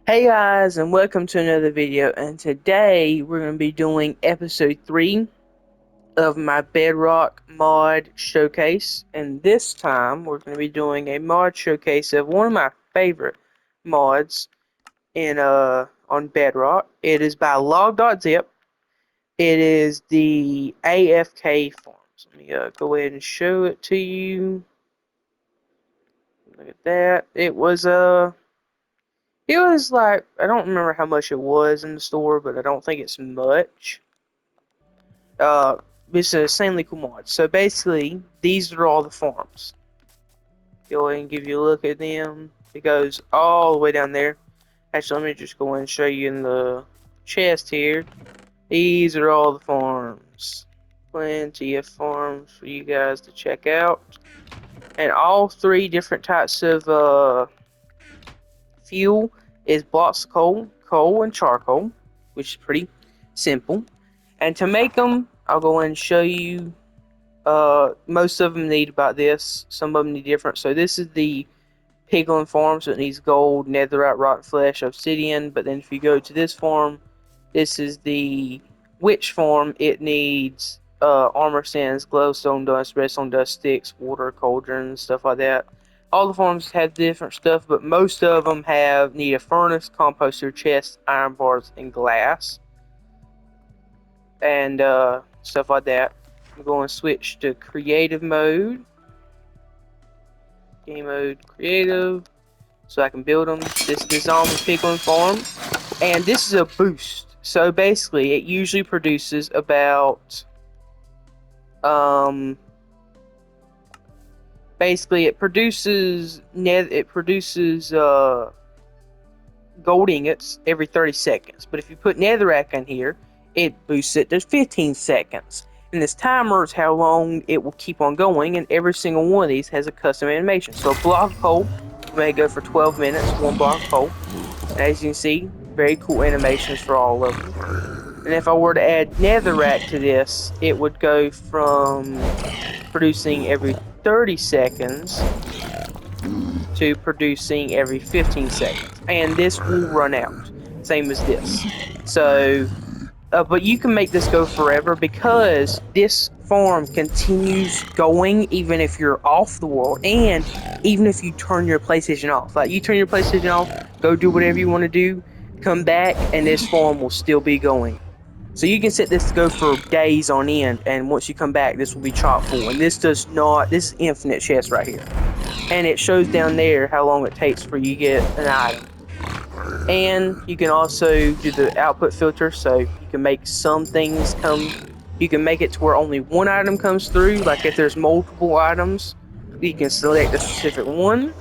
Hey guys, and welcome to another video. And today we're going to be doing episode 3 of my Bedrock mod showcase. And this time we're going to be doing a mod showcase of one of my favorite mods in on Bedrock. It is by log.zip. It is the AFK forms. Let me go ahead and show it to you. Look at that. It was like, I don't remember how much it was in the store, but I don't think it's much. Uh, it's a insanely cool mod. So basically, these are all the farms. Go ahead and give you a look at them. It goes all the way down there. Actually, let me just go and show you in the chest here. These are all the farms. Plenty of farms for you guys to check out. And all three different types of fuel is blocks of coal, and charcoal, which is pretty simple. And to make them, I'll go and show you. Most of them need about this. Some of them need different. So this is the piglin farm, so it needs gold, netherite, rotten flesh, obsidian. But then if you go to this farm, this is the witch farm. It needs armor sands, glowstone dust, redstone dust, sticks, water, cauldrons, stuff like that. All the farms have different stuff, but most of them need a furnace, composter, chest, iron bars, and glass, and stuff like that. I'm going to switch to creative mode. Game mode creative, so I can build them. This is the zombie piglin farm, and this is a boost. So basically, it usually produces about it produces gold ingots every 30 seconds. But if you put netherrack in here, it boosts it to 15 seconds. And this timer is how long it will keep on going, and every single one of these has a custom animation. So a block of coal may go for 12 minutes, one block of coal. And as you can see, very cool animations for all of them. And if I were to add netherrack to this, it would go from producing every 30 seconds to producing every 15 seconds. And this will run out, same as this. So, but you can make this go forever because this farm continues going even if you're off the world, and even if you turn your PlayStation off. Like, you turn your PlayStation off, go do whatever you want to do, come back, and this farm will still be going. So you can set this to go for days on end, and once you come back, this will be chock full. And this is infinite chest right here. And it shows down there how long it takes for you to get an item. And you can also do the output filter, so you can make some things you can make it to where only one item comes through. Like if there's multiple items, you can select a specific one.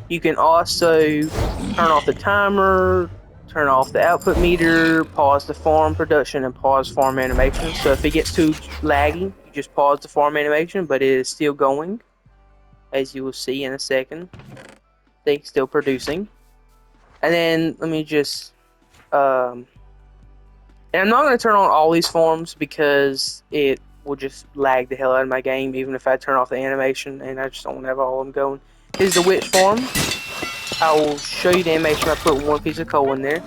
You can also turn off the timer, turn off the output meter, pause the farm production, and pause farm animation. So if it gets too laggy, you just pause the farm animation, but it is still going, as you will see in a second. Things still producing. And then let me just and I'm not going to turn on all these farms because it will just lag the hell out of my game, even if I turn off the animation, and I just don't want to have all of them going. Here's the witch farm. I will show you the animation. I put one piece of coal in there.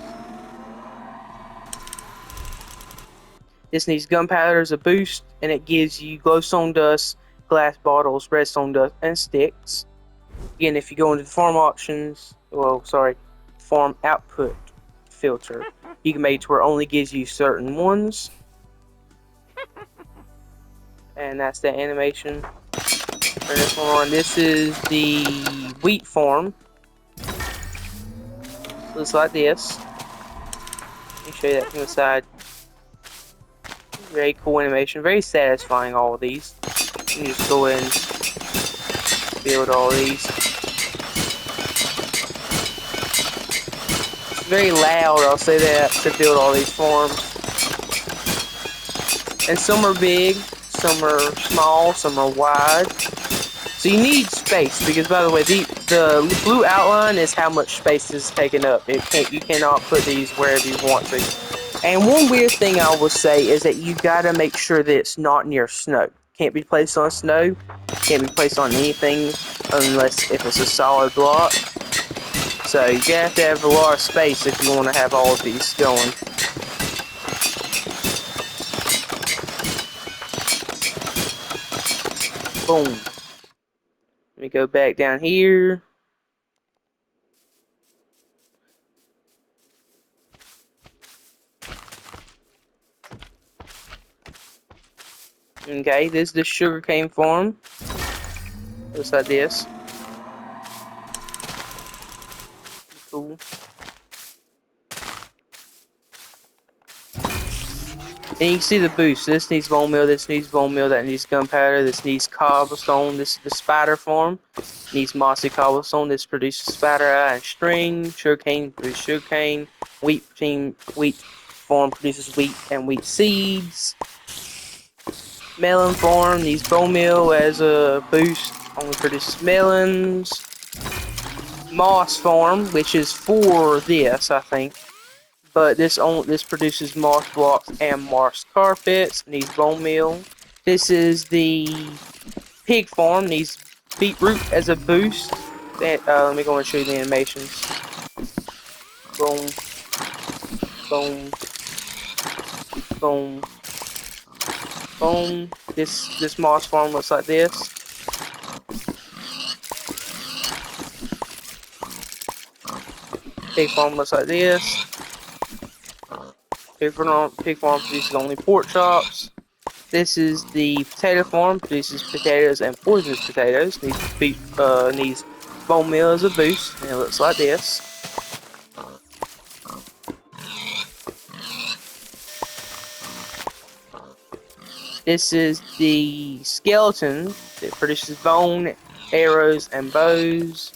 This needs gunpowder as a boost, and it gives you glowstone dust, glass bottles, redstone dust, and sticks. Again, if you go into the farm options, farm output filter, you can make it to where it only gives you certain ones. And that's the animation. This is the wheat farm. Looks like this. Let me show you that from the side. Very cool animation, very satisfying, all of these. You can just go in and build all these. It's very loud, I'll say that, to build all these farms. And some are big, some are small, some are wide. So you need space, because by the way, the blue outline is how much space is taken up. You cannot put these wherever you want to. And one weird thing I will say is that you gotta make sure that it's not near snow. Can't be placed on snow. Can't be placed on anything unless if it's a solid block. So you have to have a lot of space if you want to have all of these going. Boom. Let me go back down here. Okay, this is the sugarcane farm. Looks like this. Cool. And you can see the boost. This needs bone meal, this needs bone meal, that needs gunpowder, this needs cobblestone, this is the spider farm. Needs mossy cobblestone, this produces spider eye and string, sugarcane produces sugarcane, wheat farm produces wheat and wheat seeds. Melon farm needs bone meal as a boost, only produces melons. Moss farm, which is for this, I think. But this produces moss blocks and moss carpets. Needs bone meal. This is the pig farm. Needs beetroot as a boost. Let me go and show you the animations. Boom, boom, boom, boom. This moss farm looks like this. Pig farm looks like this. Pig farm produces only pork chops. This is the potato farm, produces potatoes and poisonous potatoes. Needs bone meal as a boost, and it looks like this. This is the skeleton that produces bone, arrows, and bows.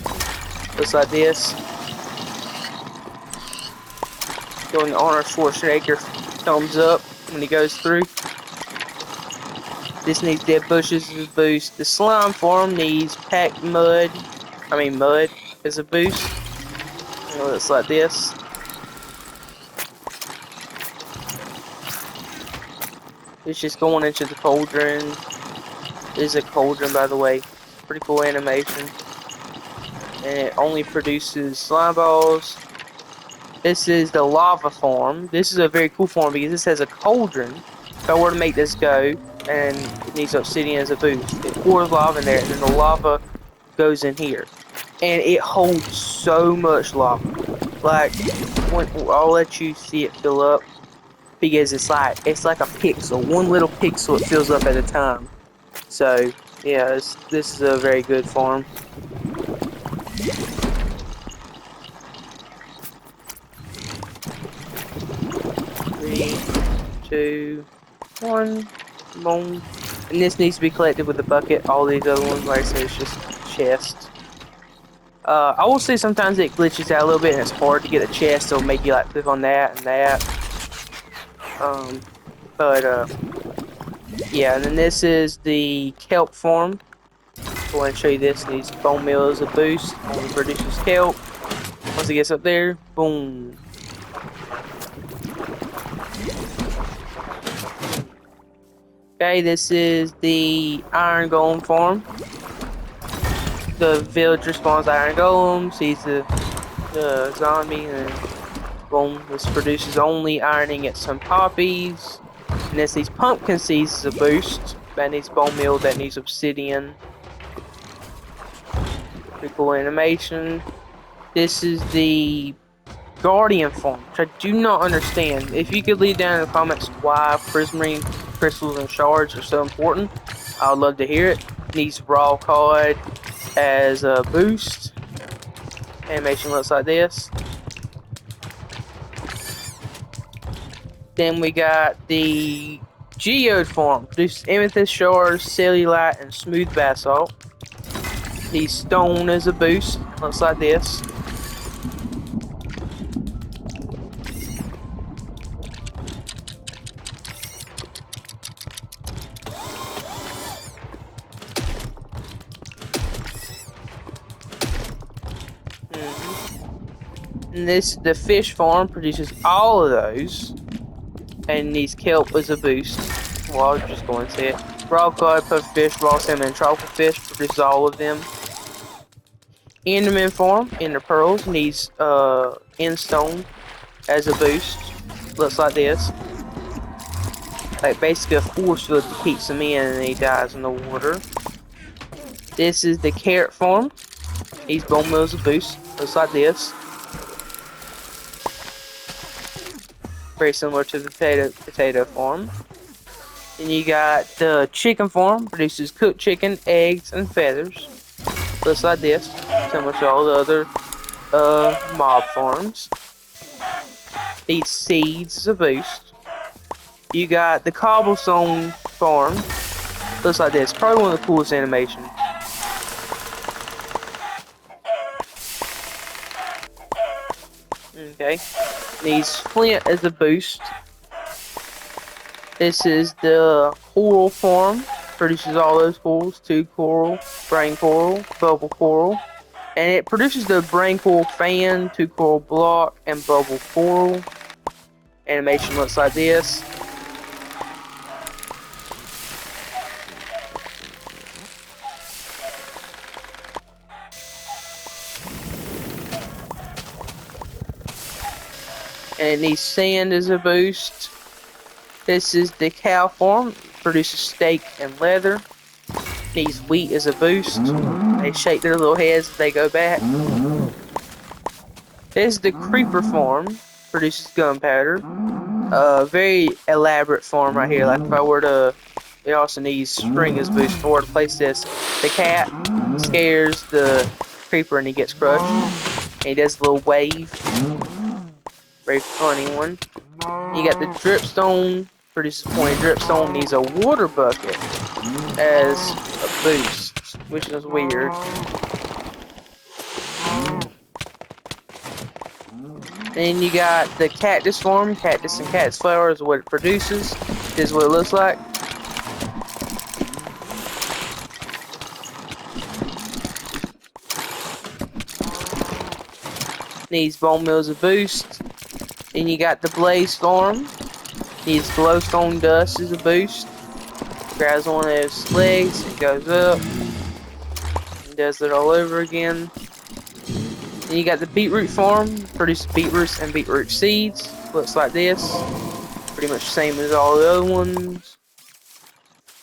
Looks like this. Going to Arnold Schwarzenegger thumbs up when he goes through. This needs dead bushes as a boost. The slime farm needs packed mud as a boost. And it looks like this. It's just going into the cauldron. This is a cauldron, by the way. Pretty cool animation. And it only produces slime balls. This is the lava farm. This is a very cool farm because this has a cauldron. If I were to make this go, and it needs obsidian as a boost, it pours lava in there, and then the lava goes in here. And it holds so much lava. Like, I'll let you see it fill up. Because it's like a pixel. One little pixel it fills up at a time. So, yeah, this is a very good farm. 3, 2, 1, boom. And this needs to be collected with a bucket. All these other ones, like I said, it's just chests. I will say sometimes it glitches out a little bit and it's hard to get a chest, so it'll make you like click on that and that. Yeah, and then this is the kelp farm. I want to show you this. Needs bone meal as a boost. Only produces kelp. Once it gets up there, boom. Okay, this is the iron golem farm. The villager spawns iron golems. He's the zombie, and boom. This produces only iron ingots and poppies. And this needs pumpkin seeds as a boost. That needs bone meal. That needs obsidian. Pretty cool animation. This is the guardian farm, which I do not understand. If you could leave down in the comments why prismarine crystals and shards are so important, I would love to hear it. Needs raw cod as a boost. Animation looks like this. Then we got the geode farm. Produces amethyst shards, cellulite, and smooth basalt. Needs stone as a boost. Looks like this. And the fish farm produces all of those, and needs kelp as a boost. Well, I was just going to say it. Raw cod, pufferfish, raw salmon, and tropical fish produces all of them. Enderman farm, Ender Pearls, needs End Stone as a boost. Looks like this. Like basically a force field that keeps him in and he dies in the water. This is the Carrot farm. Needs Bone Meal as a boost. Looks like this. Very similar to the potato farm. Then you got the chicken farm, produces cooked chicken, eggs, and feathers. Looks like this, similar to all the other mob farms. Needs seeds as a boost. You got the cobblestone farm. Looks like this, probably one of the coolest animations. Okay, needs flint as a boost. This is the coral farm. Produces all those corals. 2 coral, brain coral, bubble coral. And it produces the brain coral fan, 2 coral block, and bubble coral. Animation looks like this. And it needs sand as a boost. This is the cow farm. Produces steak and leather. Needs wheat as a boost. They shake their little heads as they go back. This is the creeper farm. Produces gunpowder. Very elaborate farm right here. Like if I were to, it also needs string as boost. If I were to place this, the cat scares the creeper and he gets crushed. And he does a little wave. Very funny one. You got the dripstone. Produces pointed dripstone. Needs a water bucket as a boost, which is weird. Then you got the cactus farm. Cactus and cactus flower is what it produces. This is what it looks like. Needs bone meal as a boost. Then you got the blaze farm. Needs glowstone dust as a boost. Grabs one of his legs, it goes up, and does it all over again. Then you got the beetroot farm, produces beetroots and beetroot seeds. Looks like this. Pretty much the same as all the other ones.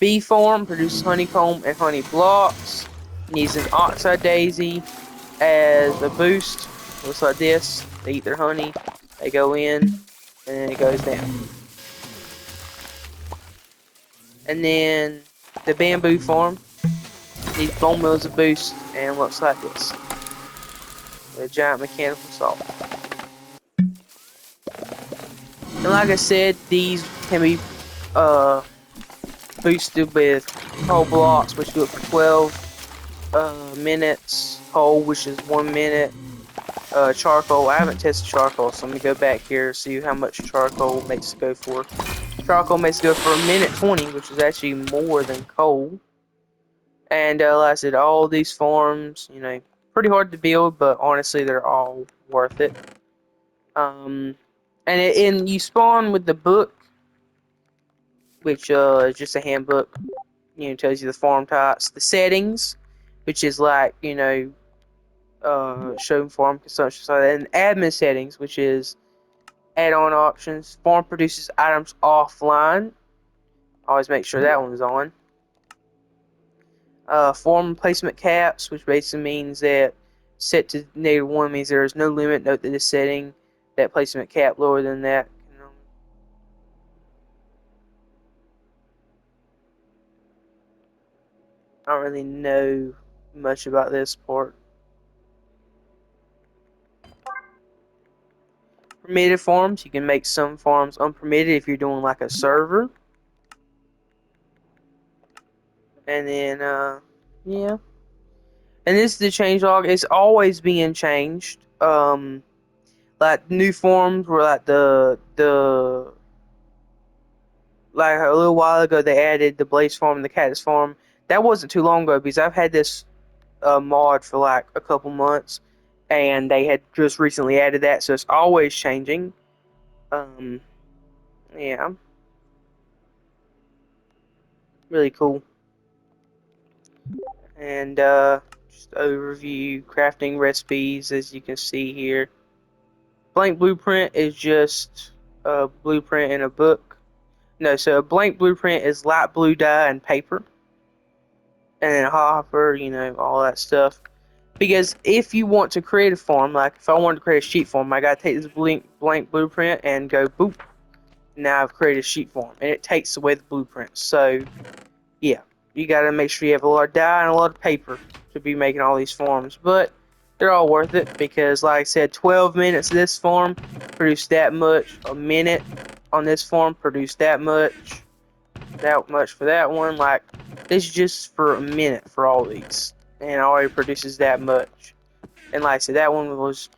Bee farm produces honeycomb and honey blocks. Needs an oxide daisy as a boost. Looks like this. They eat their honey, they go in, and then it goes down. And then the bamboo farm needs bone meal as a boost and looks like this. A giant mechanical saw. And like I said, these can be boosted with whole blocks, which do it for 12 minutes. Whole, which is 1 minute. Charcoal. I haven't tested charcoal, so I'm gonna go back here see how much charcoal makes it go for. Charcoal makes it go for 1:20, which is actually more than coal. And like I said, all these farms, you know, pretty hard to build, but honestly, they're all worth it. And you spawn with the book, which is just a handbook. You know, tells you the farm types, the settings, which is like, you know, show farm consumption, so and admin settings, which is add-on options. Farm produces items offline. Always make sure that one's on. Farm placement caps, which basically means that set to -1 means there is no limit. Note that this setting, that placement cap lower than that. I don't really know much about this part. Permitted farms, you can make some farms unpermitted if you're doing like a server. And then, yeah. And this is the changelog. It's always being changed. Like new forms were like like a little while ago they added the blaze farm and the cactus farm. That wasn't too long ago because I've had this mod for like a couple months, and they had just recently added that, so it's always changing. Yeah, really cool. And just overview, crafting recipes, as you can see here. Blank blueprint is just a blueprint in a book. No, so a blank blueprint is light blue dye and paper. And then a hopper, all that stuff. Because if you want to create a farm, like if I wanted to create a sheep farm, I gotta take this blank blueprint and go boop. Now I've created a sheep farm, and it takes away the blueprint. So, yeah, you gotta make sure you have a lot of dye and a lot of paper to be making all these farms. But they're all worth it because, like I said, 12 minutes of this farm produced that much. A minute on this farm produced that much. That much for that one. Like, this is just for a minute for all these. And it already produces that much. And like I said, that one was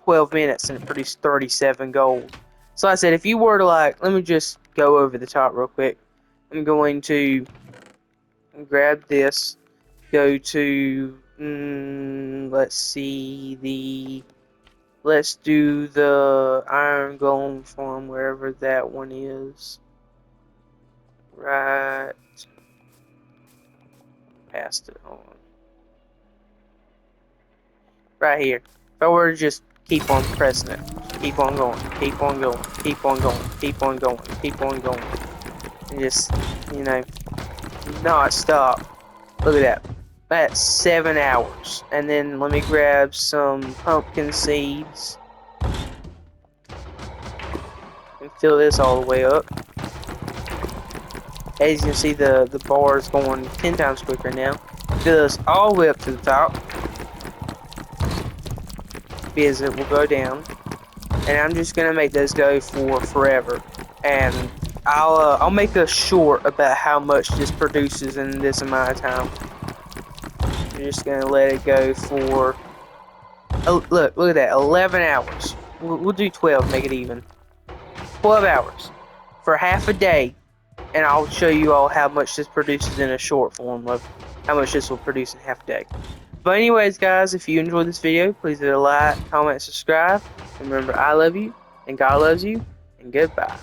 12 minutes and it produced 37 gold. So like I said, if you were to let me just go over the top real quick. I'm going to grab this, go to, let's do the iron golem farm, wherever that one is. Right past it, hold on. Right here. If I were to just keep on pressing it, keep on going, keep on going, keep on going, keep on going, keep on going, and just, not stop. Look at that. That's 7 hours. And then let me grab some pumpkin seeds and fill this all the way up. As you can see, the bar is going 10 times quicker now. Fill this all the way up to the top, because it will go down. And I'm just gonna make this go for forever. And I'll make a short about how much this produces in this amount of time. I'm just gonna let it go for, oh, look at that, 11 hours. We'll do 12, make it even. 12 hours for half a day, and I'll show you all how much this produces in a short form of how much this will produce in half a day. But anyways, guys, if you enjoyed this video, please leave a like, comment, subscribe. And remember, I love you, and God loves you, and goodbye.